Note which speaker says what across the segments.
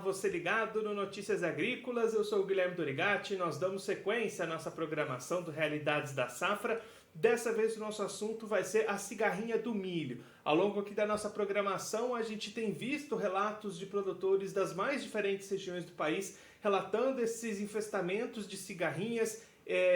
Speaker 1: você ligado no Notícias Agrícolas, eu sou o Guilherme Dorigatti, nós damos sequência à nossa programação do Realidades da Safra. Dessa vez o nosso assunto vai ser a cigarrinha do milho. Ao longo aqui da nossa programação, a gente tem visto relatos de produtores das mais diferentes regiões do país relatando esses infestamentos de cigarrinhas,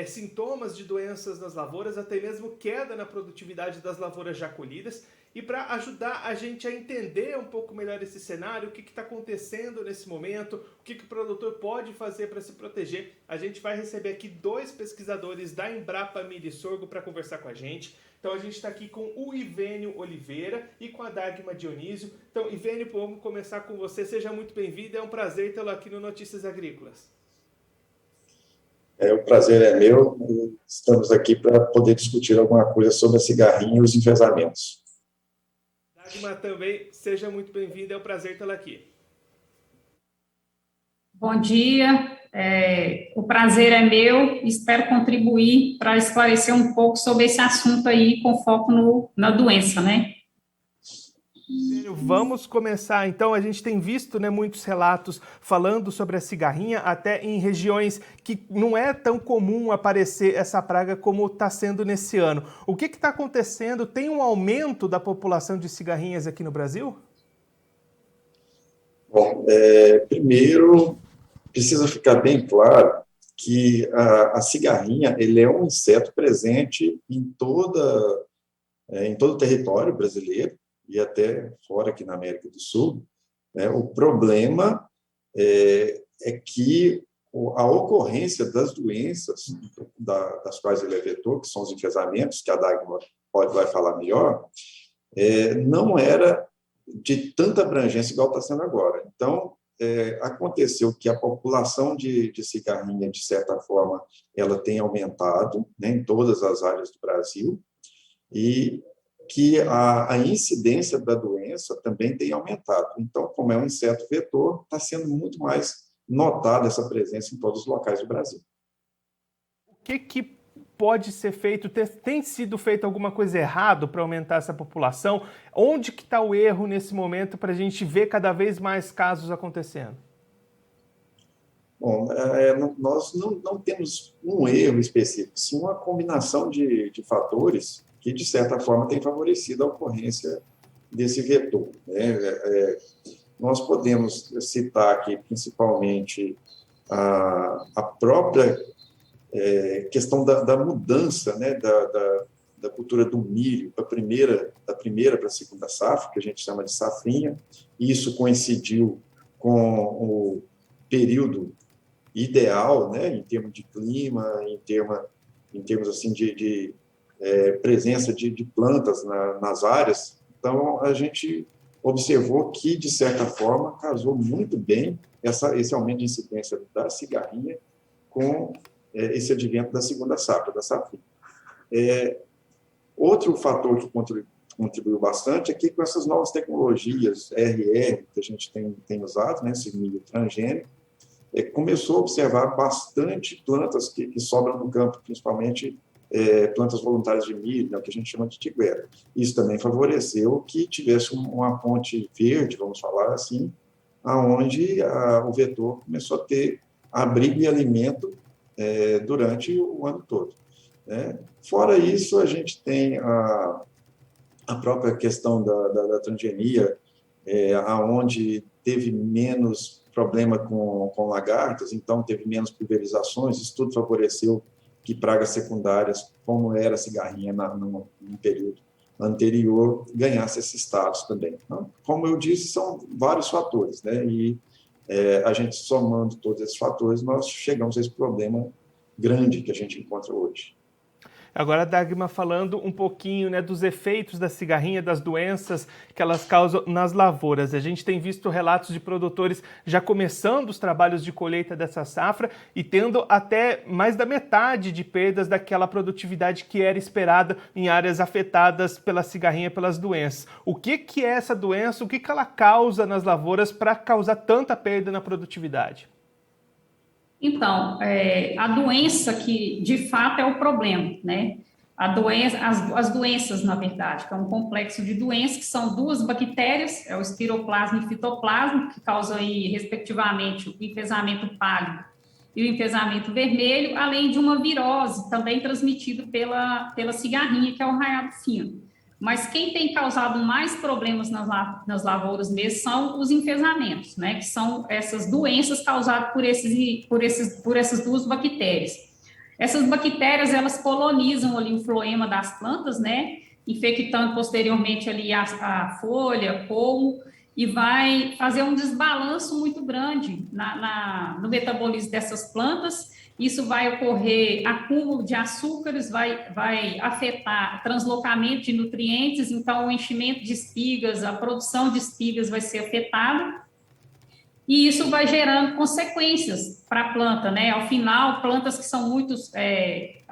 Speaker 1: sintomas de doenças nas lavouras, até mesmo queda na produtividade das lavouras já colhidas. E para ajudar a gente a entender um pouco melhor esse cenário, o que está acontecendo nesse momento, o que o produtor pode fazer para se proteger, a gente vai receber aqui dois pesquisadores da Embrapa Milho e Sorgo para conversar com a gente. Então a gente está aqui com o Ivênio Oliveira e com a Dagma Dionísio. Então, Ivênio, vamos começar com você. Seja muito bem-vindo, é um prazer tê-lo aqui no Notícias Agrícolas.
Speaker 2: O prazer é meu. Estamos aqui para poder discutir alguma coisa sobre a cigarrinha e os enfesamentos.
Speaker 1: Dagma também, seja muito bem-vinda, é um prazer tê-la aqui.
Speaker 3: Bom dia, o prazer é meu, espero contribuir para esclarecer um pouco sobre esse assunto aí, com foco na doença, né?
Speaker 1: Vamos começar, então. A gente tem visto, muitos relatos falando sobre a cigarrinha, até em regiões que não é tão comum aparecer essa praga como está sendo nesse ano. O que está acontecendo? Tem um aumento da população de cigarrinhas aqui no Brasil?
Speaker 2: Bom, primeiro, precisa ficar bem claro que a cigarrinha ele é um inseto presente em todo o território brasileiro, e até fora aqui na América do Sul. O problema é que a ocorrência das doenças das quais ele é vetor, que são os enfesamentos, que a Dagma vai falar melhor, não era de tanta abrangência igual está sendo agora. Então, aconteceu que a população de cigarrinha, de certa forma, ela tem aumentado, em todas as áreas do Brasil, e que a incidência da doença também tem aumentado. Então, como é um inseto vetor, está sendo muito mais notada essa presença em todos os locais do Brasil.
Speaker 1: O que pode ser feito? Tem sido feito alguma coisa errada para aumentar essa população? Onde que está o erro nesse momento para a gente ver cada vez mais casos acontecendo?
Speaker 2: Bom, nós não temos um erro específico, sim uma combinação de fatores que, de certa forma, tem favorecido a ocorrência desse vetor. Nós podemos citar aqui, principalmente, a própria questão da mudança da cultura do milho da primeira para a segunda safra, que a gente chama de safrinha. Isso coincidiu com o período ideal, em termos de clima, em termos assim, de presença de plantas nas áreas. Então, a gente observou que, de certa forma, casou muito bem esse aumento de incidência da cigarrinha com esse advento da segunda safra, da safrinha. Outro fator que contribuiu bastante é que, com essas novas tecnologias RR que a gente tem usado, esse milho transgênico, começou a observar bastante plantas que sobram no campo, principalmente plantas voluntárias de milho, que a gente chama de tiguera. Isso também favoreceu que tivesse uma ponte verde, vamos falar assim, aonde o vetor começou a ter abrigo e alimento durante o ano todo. Fora isso, a gente tem a própria questão da transgenia, aonde teve menos problema com lagartas, então teve menos pulverizações. Isso tudo favoreceu que pragas secundárias, como era a cigarrinha no período anterior, ganhasse esses status também. Então, como eu disse, são vários fatores, e a gente somando todos esses fatores, nós chegamos a esse problema grande que a gente encontra hoje.
Speaker 1: Agora, Dagma, falando um pouquinho dos efeitos da cigarrinha, das doenças que elas causam nas lavouras. A gente tem visto relatos de produtores já começando os trabalhos de colheita dessa safra e tendo até mais da metade de perdas daquela produtividade que era esperada em áreas afetadas pela cigarrinha, pelas doenças. O que é essa doença? O que ela causa nas lavouras para causar tanta perda na produtividade?
Speaker 3: Então, a doença que, de fato, é o problema, as doenças, na verdade, que é um complexo de doenças, que são duas bactérias, é o espiroplasma e fitoplasma, que causam aí, respectivamente, o enfesamento pálido e o enfesamento vermelho, além de uma virose, também transmitida pela cigarrinha, que é o raiado fino. Mas quem tem causado mais problemas nas lavouras mesmo são os enfesamentos, né, que são essas doenças causadas por essas duas bactérias. Essas bactérias, elas colonizam ali o floema das plantas, né, infectando posteriormente ali a folha, colmo, e vai fazer um desbalanço muito grande no metabolismo dessas plantas. Isso vai ocorrer acúmulo de açúcares, vai afetar translocamento de nutrientes, então o enchimento de espigas, a produção de espigas vai ser afetada, e isso vai gerando consequências para a planta, né? Ao final, plantas que são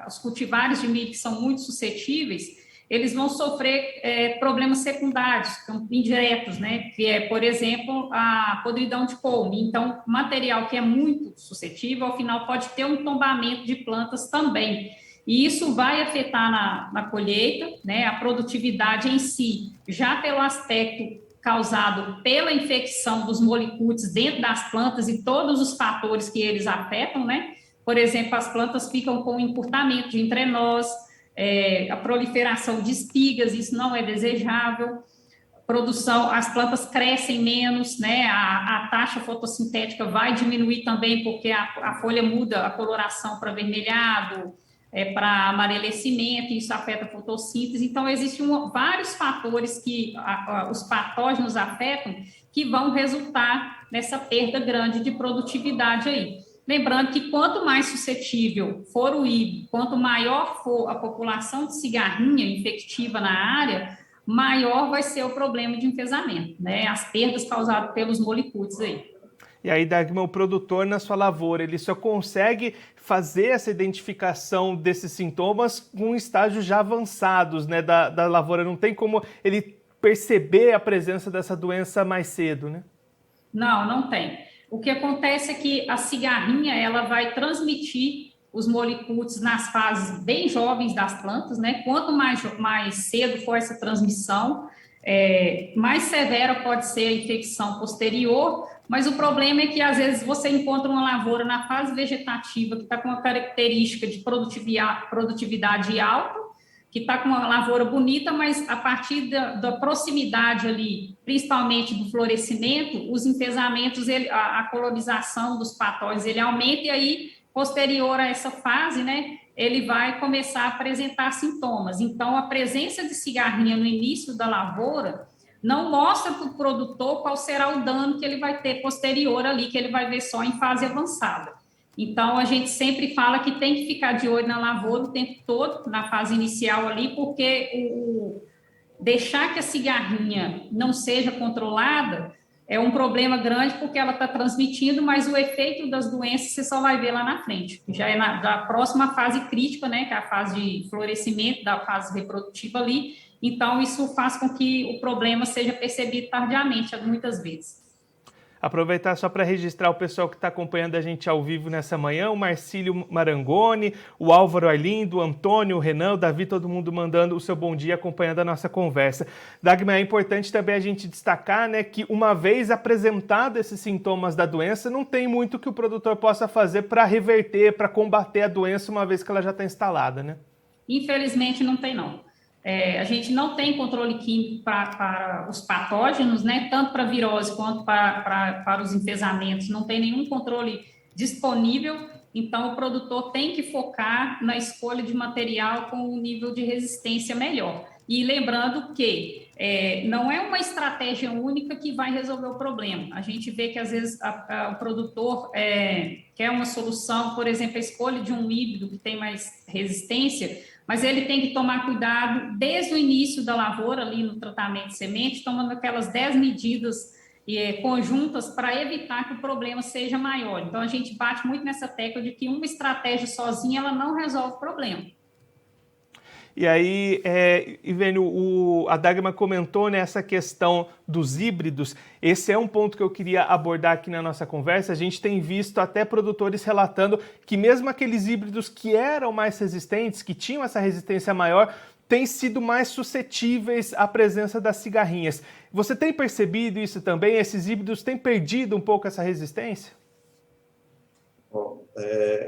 Speaker 3: os cultivares de milho que são muito suscetíveis, eles vão sofrer problemas secundários, indiretos, né? Que é, por exemplo, a podridão de colme. Então, material que é muito suscetível, ao final pode ter um tombamento de plantas também. E isso vai afetar na colheita, né? A produtividade em si, já pelo aspecto causado pela infecção dos molicutes dentro das plantas e todos os fatores que eles afetam, né? Por exemplo, as plantas ficam com encurtamento de entrenós, a proliferação de espigas, isso não é desejável. As plantas crescem menos, né? A taxa fotossintética vai diminuir também, porque a folha muda a coloração para avermelhado, para amarelecimento, isso afeta a fotossíntese. Então, existem vários fatores que os patógenos afetam, que vão resultar nessa perda grande de produtividade aí. Lembrando que quanto mais suscetível for o híbrido, quanto maior for a população de cigarrinha infectiva na área, maior vai ser o problema de enfesamento, né? As perdas causadas pelos molicutes aí.
Speaker 1: E aí, Dagmar, o produtor na sua lavoura, ele só consegue fazer essa identificação desses sintomas com estágios já avançados, né, da lavoura. Não tem como ele perceber a presença dessa doença mais cedo, né?
Speaker 3: Não tem. O que acontece é que a cigarrinha, ela vai transmitir os molicutes nas fases bem jovens das plantas, né? Quanto mais cedo for essa transmissão, mais severa pode ser a infecção posterior, mas o problema é que, às vezes, você encontra uma lavoura na fase vegetativa que está com uma característica de produtividade alta, que está com uma lavoura bonita, mas a partir da proximidade ali, principalmente do florescimento, os enfesamentos, a colonização dos patógenos, ele aumenta, e aí, posterior a essa fase, né, ele vai começar a apresentar sintomas. Então, a presença de cigarrinha no início da lavoura não mostra para o produtor qual será o dano que ele vai ter posterior ali, que ele vai ver só em fase avançada. Então, a gente sempre fala que tem que ficar de olho na lavoura o tempo todo, na fase inicial ali, porque deixar que a cigarrinha não seja controlada é um problema grande, porque ela está transmitindo, mas o efeito das doenças você só vai ver lá na frente. Já é da próxima fase crítica, né, que é a fase de florescimento, da fase reprodutiva ali. Então, isso faz com que o problema seja percebido tardiamente, muitas vezes.
Speaker 1: Aproveitar só para registrar o pessoal que está acompanhando a gente ao vivo nessa manhã, o Marcílio Marangoni, o Álvaro Arlindo, o Antônio, o Renan, o Davi, todo mundo mandando o seu bom dia, acompanhando a nossa conversa. Dagmar, é importante também a gente destacar, né, que uma vez apresentados esses sintomas da doença, não tem muito que o produtor possa fazer para reverter, para combater a doença, uma vez que ela já está instalada, né?
Speaker 3: Infelizmente, não tem, não. A gente não tem controle químico para os patógenos, né? Tanto para virose quanto para os enfesamentos, não tem nenhum controle disponível, então o produtor tem que focar na escolha de material com um nível de resistência melhor. E lembrando que não é uma estratégia única que vai resolver o problema. A gente vê que, às vezes, o produtor quer uma solução, por exemplo, a escolha de um híbrido que tem mais resistência, mas ele tem que tomar cuidado desde o início da lavoura, ali no tratamento de semente, tomando aquelas 10 medidas conjuntas para evitar que o problema seja maior. Então, a gente bate muito nessa tecla de que uma estratégia sozinha ela não resolve o problema.
Speaker 1: E aí, Ivênio, a Dagmar comentou nessa questão dos híbridos. Esse é um ponto que eu queria abordar aqui na nossa conversa. A gente tem visto até produtores relatando que mesmo aqueles híbridos que eram mais resistentes, que tinham essa resistência maior, têm sido mais suscetíveis à presença das cigarrinhas. Você tem percebido isso também? Esses híbridos têm perdido um pouco essa resistência?
Speaker 2: Bom,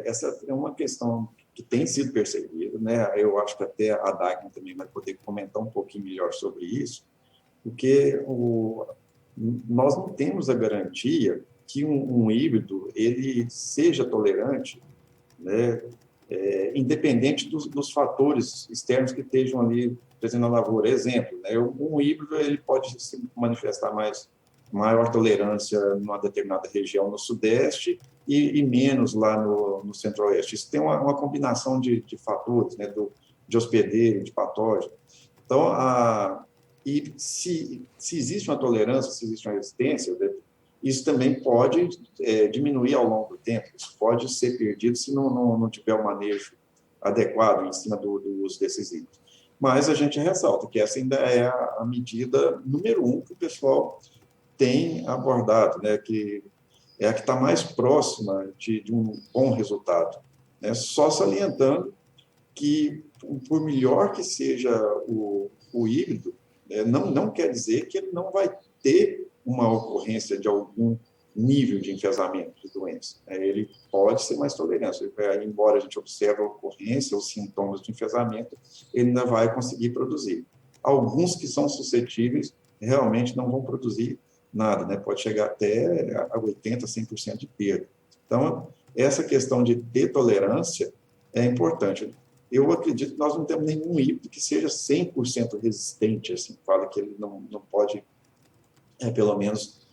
Speaker 2: essa é uma questão que tem sido percebida, né? Eu acho que até a Dagmar também vai poder comentar um pouquinho melhor sobre isso, porque nós não temos a garantia que um híbrido ele seja tolerante, né? Independente dos fatores externos que estejam ali presentes na lavoura. Exemplo, né? Um híbrido ele pode se manifestar maior tolerância numa determinada região no sudeste e menos lá no centro-oeste. Isso tem uma combinação de fatores, né? De hospedeiro, de patógeno. Então, e se existe uma tolerância, se existe uma resistência, isso também pode diminuir ao longo do tempo. Isso pode ser perdido se não tiver o manejo adequado em cima do uso desses híbridos. Mas a gente ressalta que essa ainda é a medida número 1 que o pessoal tem abordado, né? Que é a que está mais próxima de um bom resultado, né? Só salientando que, por melhor que seja o híbrido, não quer dizer que ele não vai ter uma ocorrência de algum nível de enfesamento de doença. Ele pode ser mais tolerante, embora a gente observe a ocorrência, os sintomas de enfesamento, ele ainda vai conseguir produzir. Alguns que são suscetíveis realmente não vão produzir nada, né? Pode chegar até a 80%, 100% de perda. Então, essa questão de ter tolerância é importante. Eu acredito que nós não temos nenhum híbrido que seja 100% resistente, assim, fala que ele não pode, pelo menos,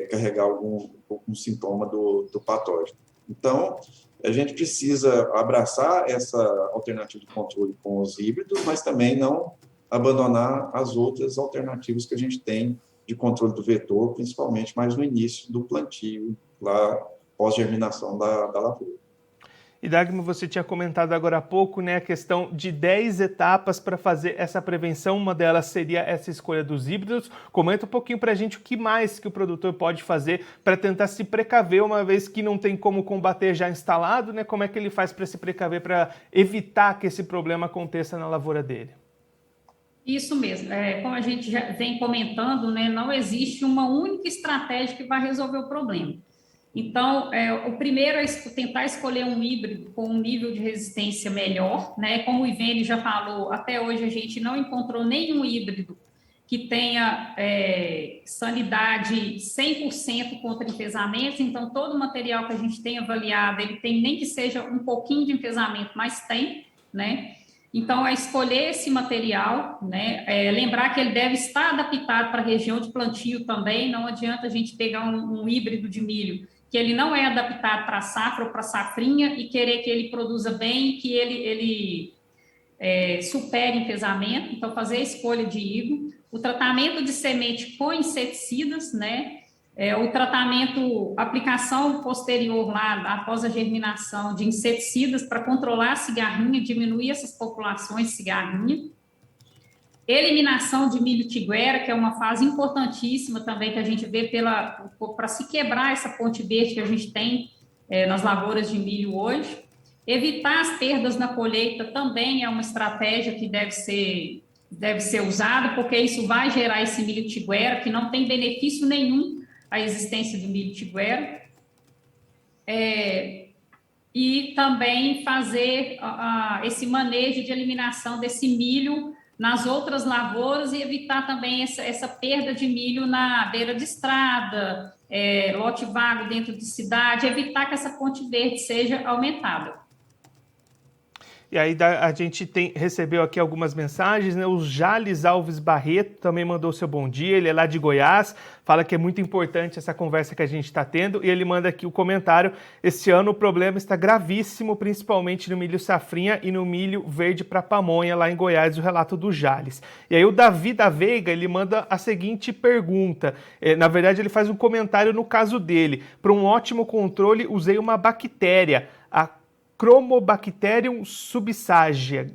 Speaker 2: carregar algum sintoma do patógeno. Então, a gente precisa abraçar essa alternativa de controle com os híbridos, mas também não abandonar as outras alternativas que a gente tem de controle do vetor, principalmente mais no início do plantio, lá pós-germinação da lavoura.
Speaker 1: E Dagmar, você tinha comentado agora há pouco, né, a questão de 10 etapas para fazer essa prevenção. Uma delas seria essa escolha dos híbridos. Comenta um pouquinho para a gente o que mais que o produtor pode fazer para tentar se precaver, uma vez que não tem como combater já instalado, né? Como é que ele faz para se precaver, para evitar que esse problema aconteça na lavoura dele?
Speaker 3: Isso mesmo. Como a gente já vem comentando, né, não existe uma única estratégia que vai resolver o problema. Então, o primeiro é tentar escolher um híbrido com um nível de resistência melhor, né? Como o Ivênio já falou, até hoje a gente não encontrou nenhum híbrido que tenha sanidade 100% contra enfesamentos. Então, todo o material que a gente tem avaliado, ele tem nem que seja um pouquinho de enfesamento, mas tem, né? Então, é escolher esse material, né? Lembrar que ele deve estar adaptado para a região de plantio também. Não adianta a gente pegar um híbrido de milho que ele não é adaptado para safra ou para safrinha e querer que ele produza bem, que ele supere enfesamento. Então, fazer a escolha de híbrido. O tratamento de semente com inseticidas, né? O tratamento, aplicação posterior lá, após a germinação de inseticidas para controlar a cigarrinha, diminuir essas populações de cigarrinha. Eliminação de milho tiguera, que é uma fase importantíssima também que a gente vê para se quebrar essa ponte verde que a gente tem nas lavouras de milho hoje. Evitar as perdas na colheita também é uma estratégia que deve ser usada, porque isso vai gerar esse milho tiguera, que não tem benefício nenhum a existência do milho tiguera, e também fazer esse manejo de eliminação desse milho nas outras lavouras e evitar também essa perda de milho na beira de estrada, lote vago dentro de cidade, evitar que essa ponte verde seja aumentada.
Speaker 1: E aí a gente recebeu aqui algumas mensagens, né? O Jales Alves Barreto também mandou seu bom dia, ele é lá de Goiás, fala que é muito importante essa conversa que a gente está tendo, e ele manda aqui o comentário: esse ano o problema está gravíssimo, principalmente no milho safrinha e no milho verde para pamonha, lá em Goiás, o relato do Jales. E aí o Davi da Veiga, ele manda a seguinte pergunta, na verdade ele faz um comentário no caso dele: para um ótimo controle usei uma bactéria, a Chromobacterium subsagia.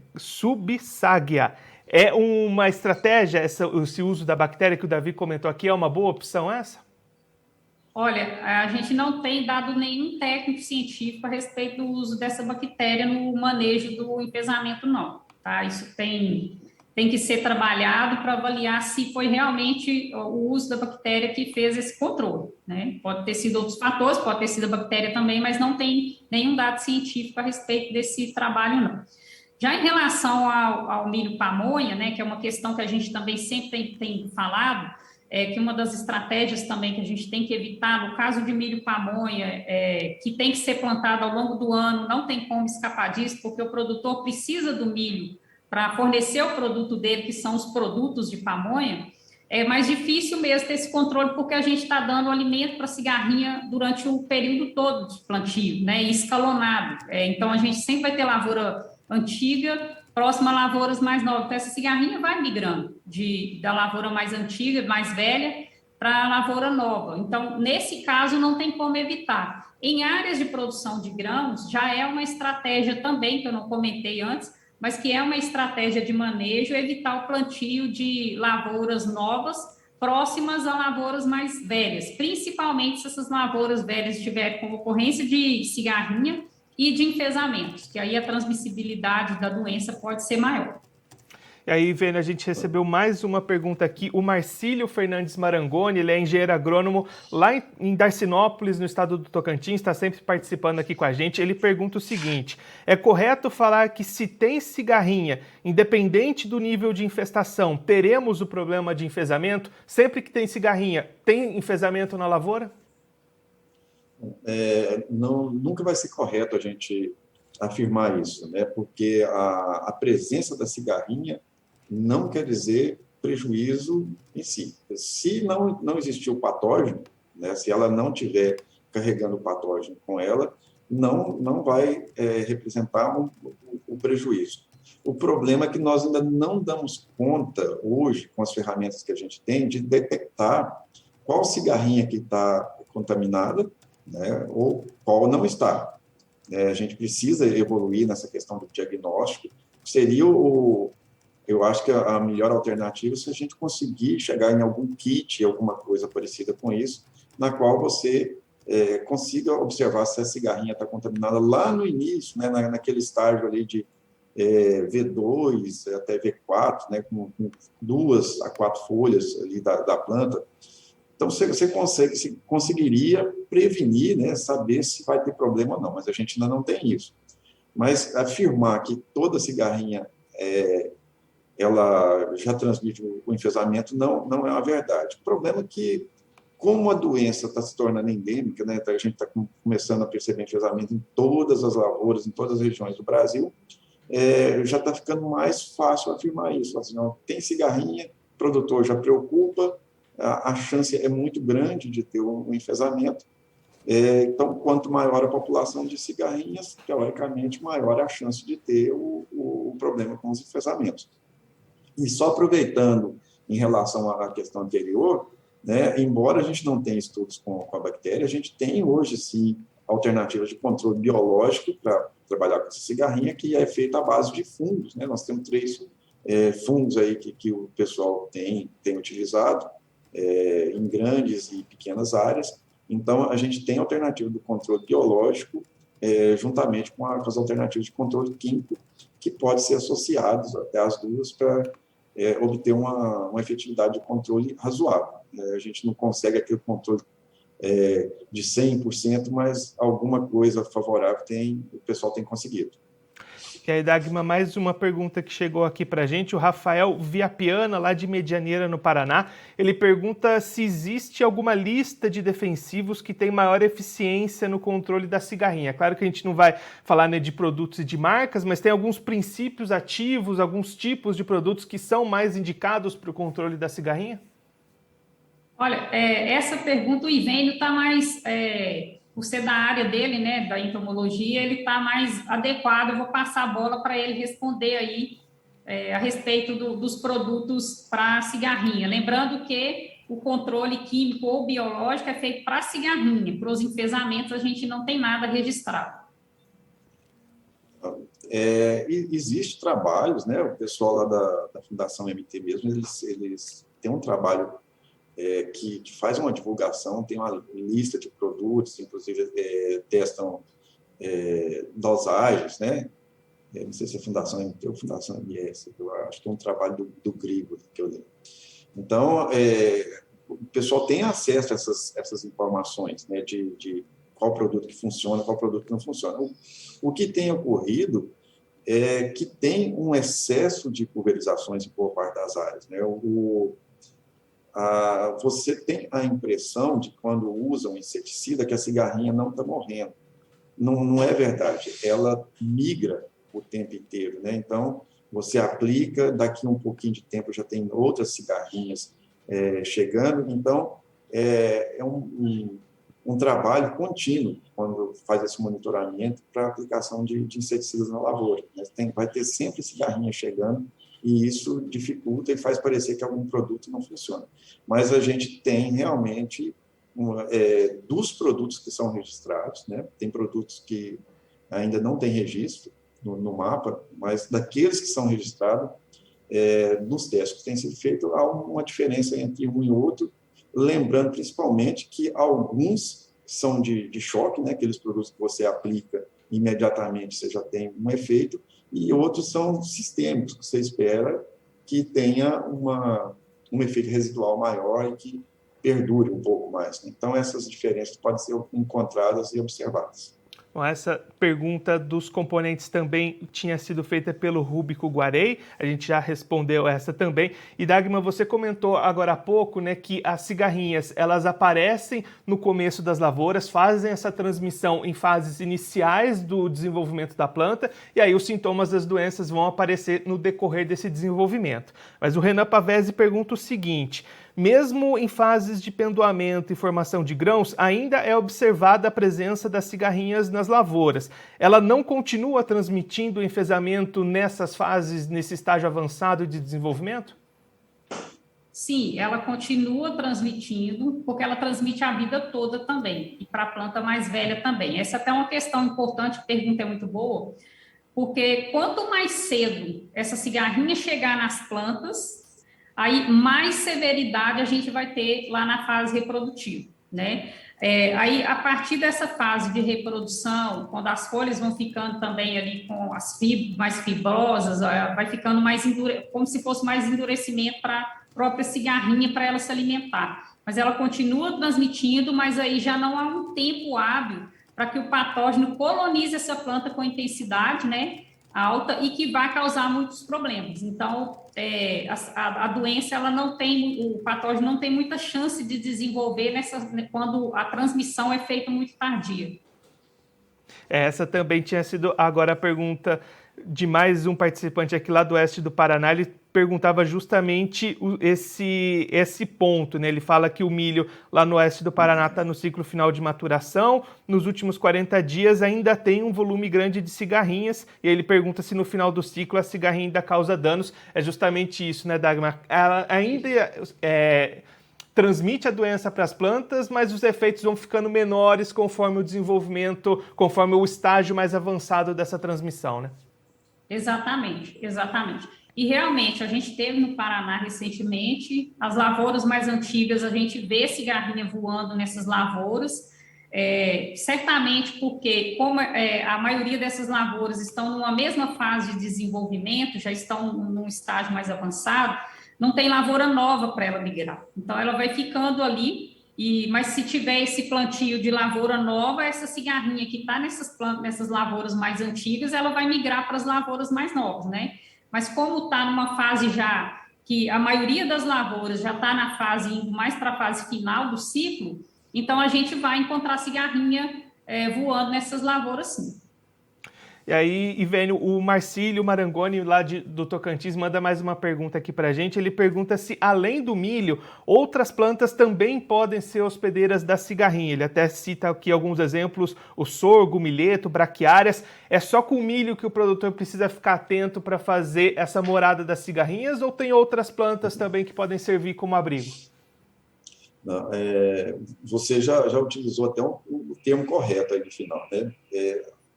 Speaker 1: É uma estratégia, esse uso da bactéria que o Davi comentou aqui, é uma boa opção essa?
Speaker 3: Olha, a gente não tem dado nenhum técnico científico a respeito do uso dessa bactéria no manejo do enfesamento, não. Tá? Isso tem que ser trabalhado para avaliar se foi realmente o uso da bactéria que fez esse controle, né? Pode ter sido outros fatores, pode ter sido a bactéria também, mas não tem nenhum dado científico a respeito desse trabalho, não. Já em relação ao milho pamonha, né, que é uma questão que a gente também sempre tem falado, que uma das estratégias também que a gente tem que evitar, no caso de milho pamonha, que tem que ser plantado ao longo do ano, não tem como escapar disso, porque o produtor precisa do milho para fornecer o produto dele, que são os produtos de pamonha. É mais difícil mesmo ter esse controle, porque a gente está dando alimento para a cigarrinha durante o período todo de plantio, né, e escalonado. Então, a gente sempre vai ter lavoura antiga, próxima a lavouras mais novas. Então, essa cigarrinha vai migrando da lavoura mais antiga, mais velha, para a lavoura nova. Então, nesse caso, não tem como evitar. Em áreas de produção de grãos, já é uma estratégia também, que eu não comentei antes, mas que é uma estratégia de manejo, evitar o plantio de lavouras novas próximas a lavouras mais velhas, principalmente se essas lavouras velhas tiverem com ocorrência de cigarrinha e de enfesamentos, que aí a transmissibilidade da doença pode ser maior.
Speaker 1: E aí, Vênia, a gente recebeu mais uma pergunta aqui. O Marcílio Fernandes Marangoni, ele é engenheiro agrônomo lá em Darcinópolis, no estado do Tocantins, está sempre participando aqui com a gente. Ele pergunta o seguinte: é correto falar que se tem cigarrinha, independente do nível de infestação, teremos o problema de enfesamento? Sempre que tem cigarrinha, tem enfesamento na lavoura?
Speaker 2: Nunca vai ser correto a gente afirmar isso, né? Porque a presença da cigarrinha não quer dizer prejuízo em si. Se não existir o patógeno, né, se ela não estiver carregando o patógeno com ela, não vai representar um prejuízo. O problema é que nós ainda não damos conta, hoje, com as ferramentas que a gente tem, de detectar qual cigarrinha que está contaminada, né, ou qual não está. A gente precisa evoluir nessa questão do diagnóstico. Seria eu acho que a melhor alternativa é se a gente conseguir chegar em algum kit, alguma coisa parecida com isso, na qual você consiga observar se a cigarrinha está contaminada lá no início, né, naquele estágio ali de V2 até V4, né, com 2 a 4 folhas ali da planta. Então, você conseguiria prevenir, né, saber se vai ter problema ou não, mas a gente ainda não tem isso. Mas afirmar que toda cigarrinha ela já transmite o enfesamento não é uma verdade. O problema é que, como a doença está se tornando endêmica, né, a gente está começando a perceber enfesamento em todas as lavouras, em todas as regiões do Brasil, já está ficando mais fácil afirmar isso. Assim, não, tem cigarrinha, o produtor já preocupa, a chance é muito grande de ter um enfesamento. Então, quanto maior a população de cigarrinhas, teoricamente, maior é a chance de ter o problema com os enfesamentos. E só aproveitando em relação à questão anterior, né, embora a gente não tenha estudos com a bactéria, a gente tem hoje, sim, alternativas de controle biológico para trabalhar com essa cigarrinha, que é feita à base de fungos, né? Nós temos 3 fungos aí que o pessoal tem utilizado em grandes e pequenas áreas. Então, a gente tem alternativa do controle biológico juntamente com as alternativas de controle químico, que pode ser associados até as duas para obter uma efetividade de controle razoável. A gente não consegue aquele controle de 100%, mas alguma coisa favorável o pessoal tem conseguido.
Speaker 1: E aí, Dagmar, mais uma pergunta que chegou aqui para a gente, o Rafael Viapiana, lá de Medianeira, no Paraná. Ele pergunta se existe alguma lista de defensivos que tem maior eficiência no controle da cigarrinha. Claro que a gente não vai falar, né, de produtos e de marcas, mas tem alguns princípios ativos, alguns tipos de produtos que são mais indicados para o controle da cigarrinha?
Speaker 3: Olha, essa pergunta, o Ivênio está mais... por ser da área dele, né, da entomologia, ele está mais adequado. Eu vou passar a bola para ele responder aí a respeito dos produtos para cigarrinha. Lembrando que o controle químico ou biológico é feito para cigarrinha. Para os enfesamentos, a gente não tem nada registrado.
Speaker 2: Existe trabalhos, né? O pessoal lá da Fundação MT mesmo, eles têm um trabalho que faz uma divulgação, tem uma lista de produtos, inclusive testam dosagens, né? Não sei se é Fundação MT ou Fundação MS, eu acho que é um trabalho do Grigo que eu li. Então, o pessoal tem acesso a essas informações, né, de qual produto que funciona, qual produto que não funciona. O que tem ocorrido é que tem um excesso de pulverizações em boa parte das áreas, né? Você tem a impressão de, quando usa um inseticida, que a cigarrinha não está morrendo. Não é verdade. Ela migra o tempo inteiro, né? Então, você aplica, daqui um pouquinho de tempo já tem outras cigarrinhas chegando. Então, é um trabalho contínuo quando faz esse monitoramento para a aplicação de inseticidas na lavoura, né? Vai ter sempre cigarrinha chegando, e isso dificulta e faz parecer que algum produto não funciona. Mas a gente tem realmente, dos produtos que são registrados, né? Tem produtos que ainda não têm registro no mapa, mas daqueles que são registrados, nos testes que têm sido feitos, há uma diferença entre um e outro, lembrando principalmente que alguns são de choque, né? Aqueles produtos que você aplica imediatamente, você já tem um efeito, e outros são sistêmicos, que você espera que tenha um efeito residual maior e que perdure um pouco mais, né? Então, essas diferenças podem ser encontradas e observadas.
Speaker 1: Bom, essa pergunta dos componentes também tinha sido feita pelo Rúbico Guarei, a gente já respondeu essa também. E Dagmar, você comentou agora há pouco, né, que as cigarrinhas, elas aparecem no começo das lavouras, fazem essa transmissão em fases iniciais do desenvolvimento da planta, e aí os sintomas das doenças vão aparecer no decorrer desse desenvolvimento. Mas o Renan Pavese pergunta o seguinte: mesmo em fases de pendoamento e formação de grãos, ainda é observada a presença das cigarrinhas nas lavouras. Ela não continua transmitindo o enfesamento nessas fases, nesse estágio avançado de desenvolvimento?
Speaker 3: Sim, ela continua transmitindo, porque ela transmite a vida toda também, e para a planta mais velha também. Essa é até uma questão importante, a pergunta é muito boa, porque quanto mais cedo essa cigarrinha chegar nas plantas, aí mais severidade a gente vai ter lá na fase reprodutiva, né? Aí, a partir dessa fase de reprodução, quando as folhas vão ficando também ali com as fibras mais fibrosas, vai ficando mais como se fosse mais endurecimento para a própria cigarrinha, para ela se alimentar. Mas ela continua transmitindo, mas aí já não há um tempo hábil para que o patógeno colonize essa planta com intensidade, né, alta, e que vai causar muitos problemas. Então, a doença, ela não tem, o patógeno não tem muita chance de desenvolver quando a transmissão é feita muito tardia.
Speaker 1: Essa também tinha sido agora a pergunta de mais um participante aqui lá do oeste do Paraná. Ele perguntava justamente esse ponto, né? Ele fala que o milho lá no oeste do Paraná está no ciclo final de maturação, nos últimos 40 dias ainda tem um volume grande de cigarrinhas, e ele pergunta se no final do ciclo a cigarrinha ainda causa danos. É justamente isso, né, Dagmar? Ela ainda transmite a doença para as plantas, mas os efeitos vão ficando menores conforme o desenvolvimento, conforme o estágio mais avançado dessa transmissão, né?
Speaker 3: Exatamente, exatamente. E realmente, a gente teve no Paraná recentemente, as lavouras mais antigas, a gente vê cigarrinha voando nessas lavouras, certamente porque, como a maioria dessas lavouras estão numa mesma fase de desenvolvimento, já estão num estágio mais avançado, não tem lavoura nova para ela migrar. Então, ela vai ficando ali, mas se tiver esse plantio de lavoura nova, essa cigarrinha que está nessas lavouras mais antigas, ela vai migrar para as lavouras mais novas, né? Mas como está numa fase já que a maioria das lavouras já está na fase, indo mais para a fase final do ciclo, então a gente vai encontrar cigarrinha voando nessas lavouras, sim.
Speaker 1: E aí, Ivênio, o Marcílio Marangoni, lá do Tocantins, manda mais uma pergunta aqui para a gente. Ele pergunta se, além do milho, outras plantas também podem ser hospedeiras da cigarrinha. Ele até cita aqui alguns exemplos: o sorgo, o milheto, braquiárias. É só com o milho que o produtor precisa ficar atento para fazer essa morada das cigarrinhas, ou tem outras plantas também que podem servir como abrigo?
Speaker 2: Não, você já utilizou até o termo correto aí no final, né?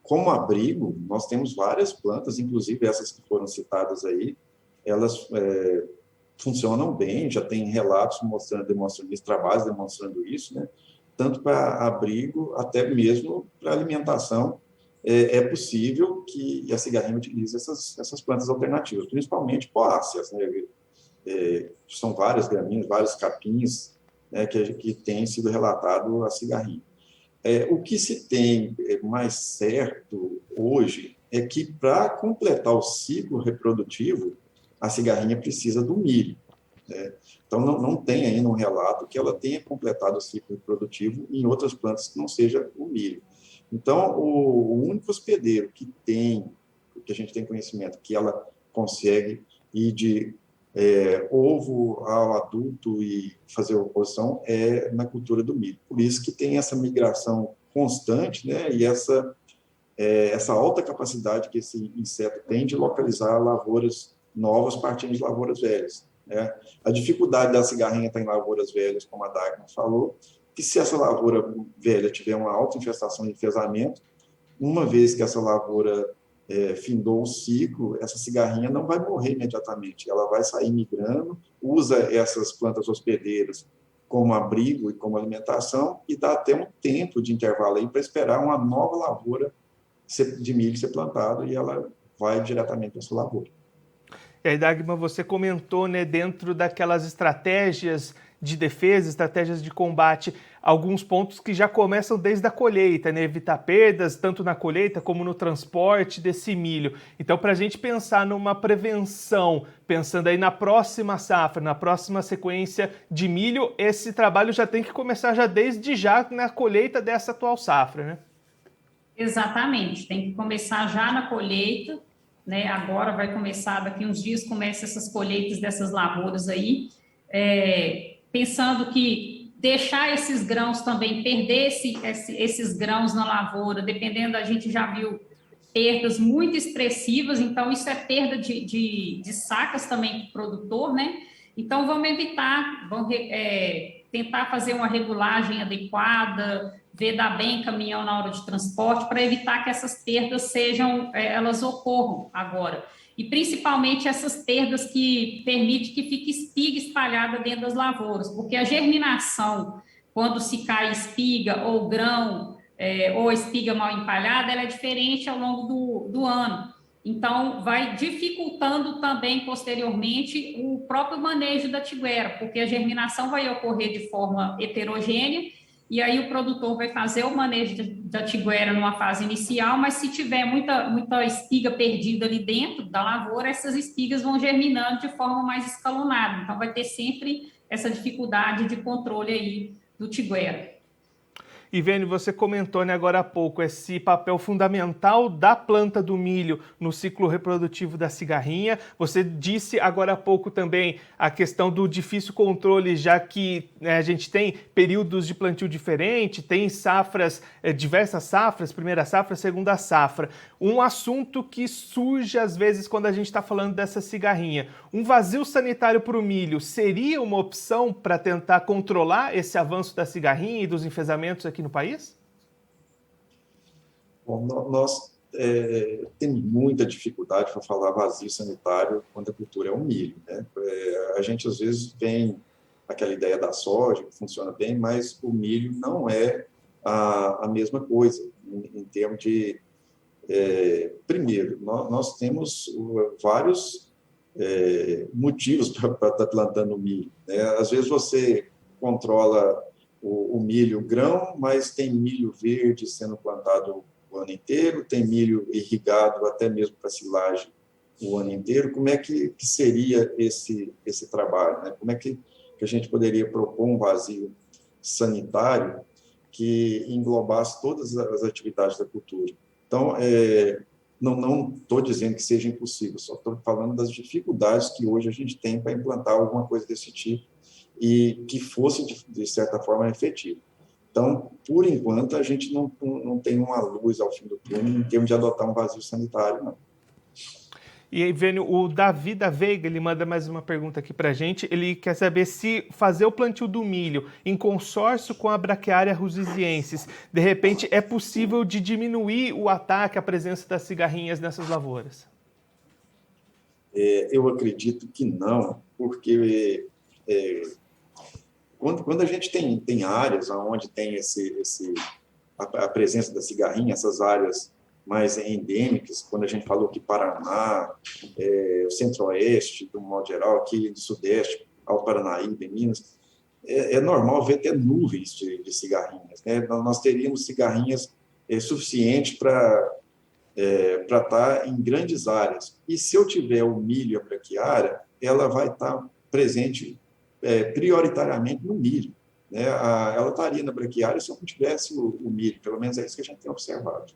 Speaker 2: como abrigo, nós temos várias plantas, inclusive essas que foram citadas aí, elas funcionam bem, já tem relatos demonstrando isso, trabalhos demonstrando isso, né? Tanto para abrigo, até mesmo para alimentação, é possível que a cigarrinha utilize essas plantas alternativas, principalmente poáceas, né? São várias gramíneas, vários capins, né, que tem sido relatado a cigarrinha. O que se tem mais certo hoje é que, para completar o ciclo reprodutivo, a cigarrinha precisa do milho, né? Então, não tem ainda um relato que ela tenha completado o ciclo reprodutivo em outras plantas que não seja o milho. Então, o único hospedeiro que a gente tem conhecimento, que ela consegue ir de ovo ao adulto e fazer oposição é na cultura do milho. Por isso que tem essa migração constante, né, e essa alta capacidade que esse inseto tem de localizar lavouras novas partindo de lavouras velhas, né? A dificuldade da cigarrinha estar em lavouras velhas, como a Dagmar falou, que se essa lavoura velha tiver uma alta infestação de enfesamento, uma vez que essa lavoura findou o ciclo, essa cigarrinha não vai morrer imediatamente, ela vai sair migrando, usa essas plantas hospedeiras como abrigo e como alimentação, e dá até um tempo de intervalo aí para esperar uma nova lavoura de milho ser plantada, e ela vai diretamente para essa lavoura.
Speaker 1: E aí, Dagmar, você comentou, né, dentro daquelas estratégias de defesa, estratégias de combate, alguns pontos que já começam desde a colheita, né? Evitar perdas, tanto na colheita como no transporte desse milho. Então, para a gente pensar numa prevenção, pensando aí na próxima safra, na próxima sequência de milho, esse trabalho já tem que começar desde já na colheita dessa atual safra, né?
Speaker 3: Exatamente, tem que começar já na colheita, né? Agora vai começar, daqui uns dias começa essas colheitas dessas lavouras aí, pensando que deixar esses grãos também, perder esses grãos na lavoura, dependendo, a gente já viu perdas muito expressivas, então isso é perda de sacas também para o produtor, né? Então vamos evitar, tentar fazer uma regulagem adequada, vedar bem caminhão na hora de transporte, para evitar que essas perdas elas ocorram agora. E principalmente essas perdas que permitem que fique espiga espalhada dentro das lavouras, porque a germinação, quando se cai espiga ou grão, ou espiga mal empalhada, ela é diferente ao longo do ano. Então, vai dificultando também, posteriormente, o próprio manejo da tiguera, porque a germinação vai ocorrer de forma heterogênea, e aí o produtor vai fazer o manejo da tiguera numa fase inicial, mas se tiver muita espiga perdida ali dentro da lavoura, essas espigas vão germinando de forma mais escalonada. Então, vai ter sempre essa dificuldade de controle aí do tiguera.
Speaker 1: E, Vênia, você comentou, né, agora há pouco esse papel fundamental da planta do milho no ciclo reprodutivo da cigarrinha. Você disse agora há pouco também a questão do difícil controle, já que a gente tem períodos de plantio diferente, tem safras, diversas safras, primeira safra, segunda safra. Um assunto que surge às vezes quando a gente está falando dessa cigarrinha. Um vazio sanitário para o milho seria uma opção para tentar controlar esse avanço da cigarrinha e dos enfesamentos aqui no país?
Speaker 2: Bom, nós temos muita dificuldade para falar vazio sanitário quando a cultura é o milho, né? A gente às vezes tem aquela ideia da soja, que funciona bem, mas o milho não é a mesma coisa em termos de... primeiro, nós temos vários motivos para estar plantando milho, né? Às vezes você controla o milho grão, mas tem milho verde sendo plantado o ano inteiro, tem milho irrigado até mesmo para silagem o ano inteiro. Como é que seria esse trabalho, né? Como é que a gente poderia propor um vazio sanitário que englobasse todas as atividades da cultura? Então, não estou dizendo que seja impossível, só estou falando das dificuldades que hoje a gente tem para implantar alguma coisa desse tipo e que fosse, de certa forma, efetivo. Então, por enquanto, a gente não tem uma luz ao fim do túnel em termos de adotar um vazio sanitário, não.
Speaker 1: E aí, Vênio, o Davi da Veiga, ele manda mais uma pergunta aqui para a gente. Ele quer saber se fazer o plantio do milho em consórcio com a Braquiária rusiziensis, de repente, é possível de diminuir o ataque, a presença das cigarrinhas nessas lavouras?
Speaker 2: Eu acredito que não, porque quando a gente tem áreas onde tem a presença da cigarrinha, essas áreas mais endêmicas, quando a gente falou que Paraná, o Centro-Oeste, de um modo geral, aqui do Sudeste, ao Paranaíba, em Minas, é normal ver até nuvens de cigarrinhas, né? Nós teríamos cigarrinhas suficientes para estar em grandes áreas. E se eu tiver o milho e a braquiária, ela vai estar presente prioritariamente no milho, né? Ela estaria na braquiária se eu não tivesse o milho, pelo menos é isso que a gente tem observado.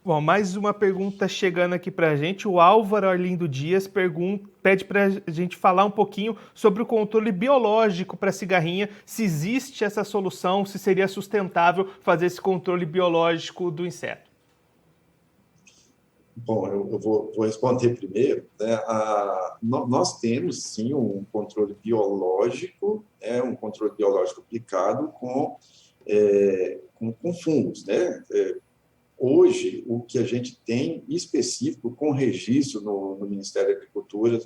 Speaker 1: Bom, mais uma pergunta chegando aqui para a gente. O Álvaro Arlindo Dias pede para a gente falar um pouquinho sobre o controle biológico para a cigarrinha, se existe essa solução, se seria sustentável fazer esse controle biológico do inseto.
Speaker 2: Bom, eu vou responder primeiro, né? Nós temos, sim, um controle biológico, um controle biológico aplicado com fungos, né? Hoje, o que a gente tem específico com registro no Ministério da Agricultura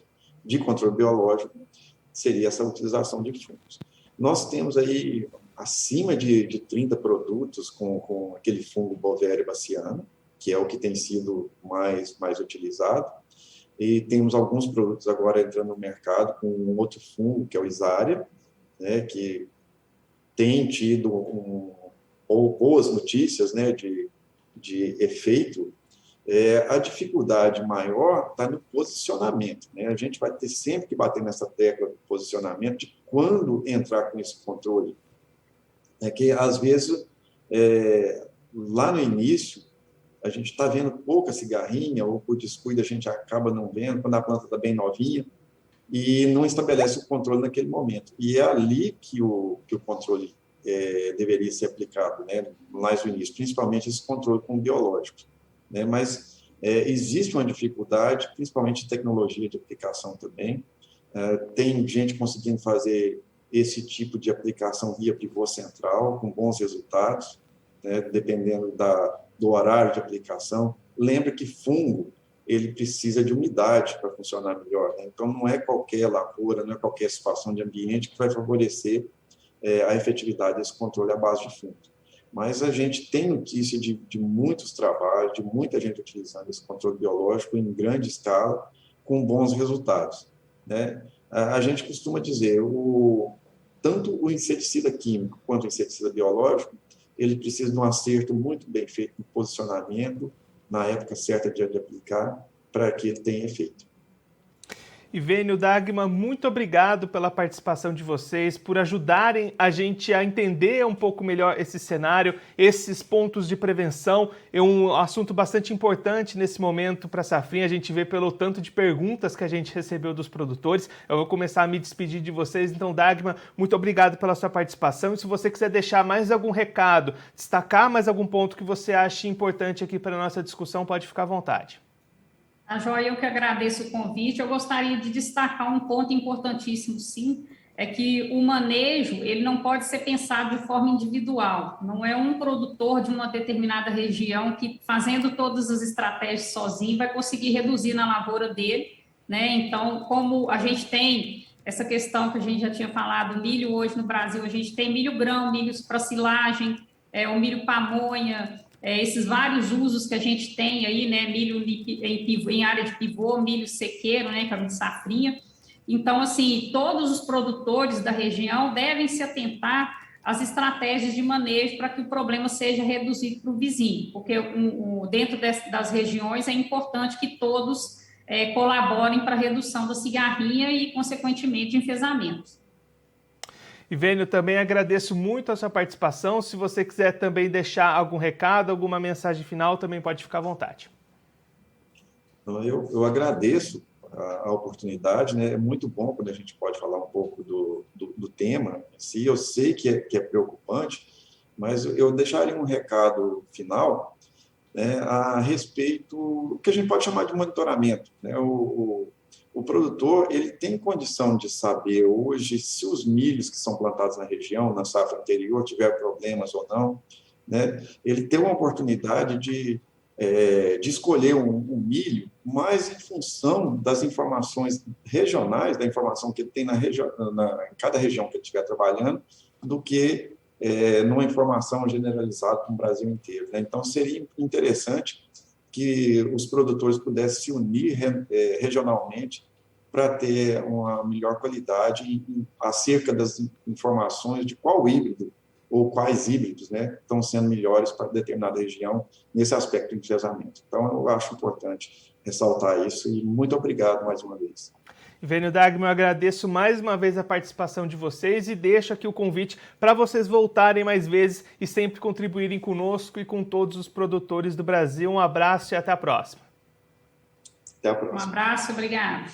Speaker 2: de controle biológico seria essa utilização de fungos. Nós temos aí acima de 30 produtos com aquele fungo Bovéria baciana, que é o que tem sido mais utilizado, e temos alguns produtos agora entrando no mercado com um outro fungo, que é o Isária, né, que tem tido boas notícias, né, de efeito. A dificuldade maior está no posicionamento, né? A gente vai ter sempre que bater nessa tecla do posicionamento de quando entrar com esse controle. Que, às vezes, lá no início, a gente está vendo pouca cigarrinha, ou por descuido a gente acaba não vendo, quando a planta está bem novinha, e não estabelece o controle naquele momento. E é ali que o controle deveria ser aplicado, né, mais no início, principalmente esse controle com biológicos, né, mas existe uma dificuldade, principalmente de tecnologia de aplicação também. Tem gente conseguindo fazer esse tipo de aplicação via pivô central, com bons resultados, né, dependendo do horário de aplicação. Lembra que fungo, ele precisa de umidade para funcionar melhor, né? Então, não é qualquer lavoura, não é qualquer situação de ambiente que vai favorecer a efetividade desse controle à base de fungo. Mas a gente tem notícia de muitos trabalhos, de muita gente utilizando esse controle biológico em grande escala, com bons resultados, né? A gente costuma dizer, tanto o inseticida químico quanto o inseticida biológico, ele precisa de um acerto muito bem feito no posicionamento, na época certa de aplicar, para que ele tenha efeito.
Speaker 1: E Vênio, Dagmar, muito obrigado pela participação de vocês, por ajudarem a gente a entender um pouco melhor esse cenário, esses pontos de prevenção. É um assunto bastante importante nesse momento para a Safrinha, a gente vê pelo tanto de perguntas que a gente recebeu dos produtores. Eu vou começar a me despedir de vocês, então, Dagmar, muito obrigado pela sua participação. E se você quiser deixar mais algum recado, destacar mais algum ponto que você ache importante aqui para a nossa discussão, pode ficar à vontade.
Speaker 3: A Joia, eu que agradeço o convite. Eu gostaria de destacar um ponto importantíssimo, sim, é que o manejo ele não pode ser pensado de forma individual. Não é um produtor de uma determinada região que, fazendo todas as estratégias sozinho, vai conseguir reduzir na lavoura dele, né? Então, como a gente tem essa questão que a gente já tinha falado, milho hoje no Brasil, a gente tem milho grão, milhos para silagem, o milho pamonha, esses vários usos que a gente tem aí, né, milho em área de pivô, milho sequeiro, né, que é o de safrinha. Então, assim, todos os produtores da região devem se atentar às estratégias de manejo para que o problema seja reduzido para o vizinho, porque dentro das regiões é importante que todos colaborem para a redução da cigarrinha e, consequentemente, de enfesamentos.
Speaker 1: E Vênio, também agradeço muito a sua participação. Se você quiser também deixar algum recado, alguma mensagem final, também pode ficar à vontade.
Speaker 2: Eu agradeço a oportunidade, né? É muito bom quando a gente pode falar um pouco do tema em si. Eu sei que é preocupante, mas eu deixaria um recado final, né, a respeito do que a gente pode chamar de monitoramento, né? O produtor ele tem condição de saber hoje se os milhos que são plantados na região, na safra anterior, tiver problemas ou não, né? Ele tem uma oportunidade de escolher um milho mais em função das informações regionais, da informação que ele tem em cada região que ele estiver trabalhando, do que numa informação generalizada para o Brasil inteiro, né? Então, seria interessante que os produtores pudessem se unir regionalmente para ter uma melhor qualidade acerca das informações de qual híbrido ou quais híbridos, né, estão sendo melhores para determinada região nesse aspecto de enfesamento. Então, eu acho importante ressaltar isso e muito obrigado mais uma vez.
Speaker 1: Ivênio Dagman, eu agradeço mais uma vez a participação de vocês e deixo aqui o convite para vocês voltarem mais vezes e sempre contribuírem conosco e com todos os produtores do Brasil. Um abraço e até a próxima.
Speaker 2: Até a próxima.
Speaker 3: Um abraço, obrigado.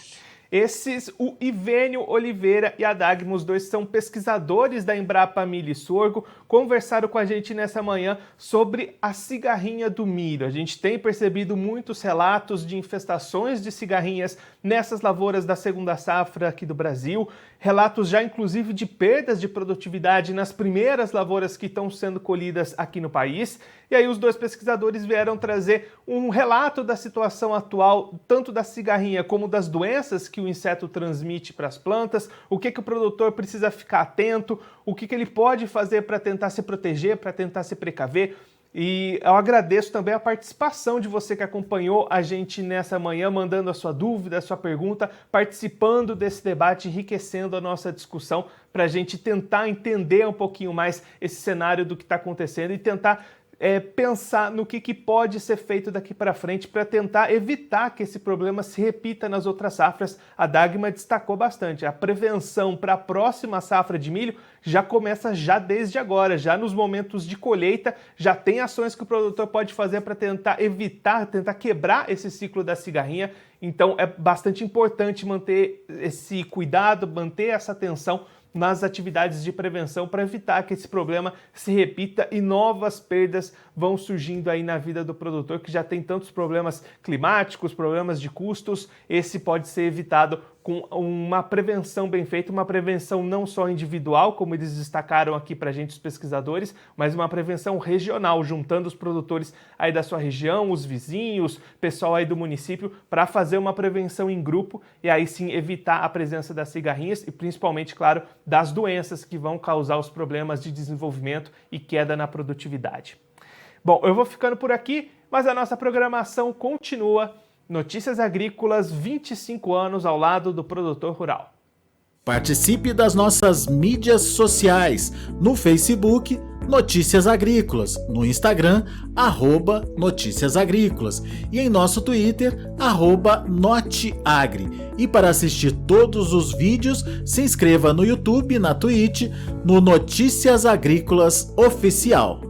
Speaker 1: O Ivênio Oliveira e a Dagman, os dois são pesquisadores da Embrapa Milho e Sorgo, conversaram com a gente nessa manhã sobre a cigarrinha do milho. A gente tem percebido muitos relatos de infestações de cigarrinhas nessas lavouras da segunda safra aqui do Brasil, relatos já inclusive de perdas de produtividade nas primeiras lavouras que estão sendo colhidas aqui no país. E aí os dois pesquisadores vieram trazer um relato da situação atual, tanto da cigarrinha como das doenças que o inseto transmite para as plantas, o que o produtor precisa ficar atento, o que ele pode fazer para tentar se proteger, para tentar se precaver. E eu agradeço também a participação de você que acompanhou a gente nessa manhã, mandando a sua dúvida, a sua pergunta, participando desse debate, enriquecendo a nossa discussão para a gente tentar entender um pouquinho mais esse cenário do que está acontecendo e tentar pensar no que pode ser feito daqui para frente para tentar evitar que esse problema se repita nas outras safras. A Dagman destacou bastante. A prevenção para a próxima safra de milho já começa desde agora, já nos momentos de colheita, já tem ações que o produtor pode fazer para tentar evitar, tentar quebrar esse ciclo da cigarrinha. Então é bastante importante manter esse cuidado, manter essa atenção nas atividades de prevenção para evitar que esse problema se repita e novas perdas vão surgindo aí na vida do produtor que já tem tantos problemas climáticos, problemas de custos. Esse pode ser evitado com uma prevenção bem feita, uma prevenção não só individual, como eles destacaram aqui para a gente os pesquisadores, mas uma prevenção regional, juntando os produtores aí da sua região, os vizinhos, pessoal aí do município, para fazer uma prevenção em grupo e aí sim evitar a presença das cigarrinhas e principalmente, claro, das doenças que vão causar os problemas de desenvolvimento e queda na produtividade. Bom, eu vou ficando por aqui, mas a nossa programação continua. Notícias Agrícolas, 25 anos ao lado do produtor rural.
Speaker 4: Participe das nossas mídias sociais, no Facebook, Notícias Agrícolas, no Instagram, @Notícias Agrícolas e em nosso Twitter, @Noteagri. E para assistir todos os vídeos, se inscreva no YouTube, na Twitch, no Notícias Agrícolas Oficial.